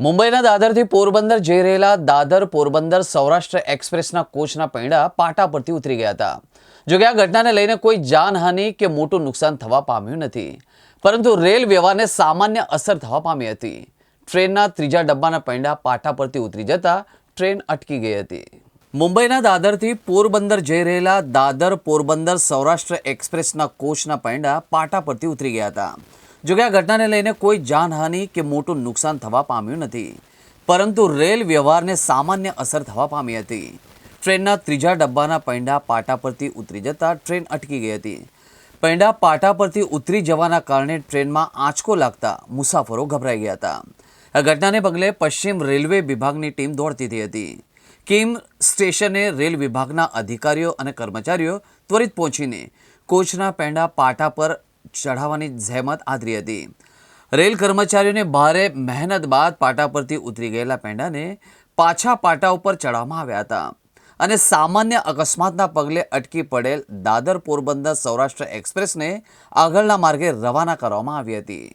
મુંબઈના દાદરથી પોરબંદર જઈ રહેલા દાદર પોરબંદર સૌરાષ્ટ્ર એક્સપ્રેસના કોચના પૈડા પાટા પરથી ઉતરી ગયા હતા. જોકે આ ઘટનાને લઈને કોઈ જાનહાનિ કે મોટું નુકસાન થવા પામ્યું નથી, પરંતુ રેલ વ્યવહારને સામાન્ય અસર થવા પામી હતી. ટ્રેનના ત્રીજા ડબ્બાના પૈડા પાટા પરથી ઉતરી જતા ટ્રેન અટકી ગઈ હતી. મુંબઈના દાદરથી પોરબંદર જઈ રહેલા દાદર પોરબંદર સૌરાષ્ટ્ર એક્સપ્રેસના કોચના પૈડા પાટા પરથી ઉતરી ગયા હતા. જોકે આ ઘટનાને લઈને કોઈ જાનહાનિ કે મોટું નુકસાન થવા પામ્યું નથી, પરંતુ રેલ વ્યવહારને સામાન્ય અસર થવા પામી હતી. ટ્રેનના ત્રીજા ડબ્બાના પૈડા પાટા પરથી ઉતરી જતા ટ્રેન અટકી ગઈ હતી. પૈડા પાટા પરથી ઉતરી જવાના કારણે ટ્રેનમાં આંચકો લાગતા મુસાફરો ગભરાઈ ગયા હતા. આ ઘટનાને પગલે પશ્ચિમ રેલવે વિભાગની ટીમ દોડતી થઈ હતી. કિમ સ્ટેશને રેલ વિભાગના અધિકારીઓ અને કર્મચારીઓ ત્વરિત પહોંચીને કોચના પૈડા પાટા પર ચઢાવવાની જહેમત આદરી હતી. રેલ કર્મચારીઓને ભારે મહેનત બાદ પાટા પરથી ઉતરી ગયેલા પૈડાને પાછા પાટા ઉપર ચડાવવામાં આવ્યા હતા અને સામાન્ય અકસ્માતના પગલે અટકી પડેલ દાદર પોરબંદર સૌરાષ્ટ્ર એક્સપ્રેસને આગળના માર્ગે રવાના કરવામાં આવી હતી.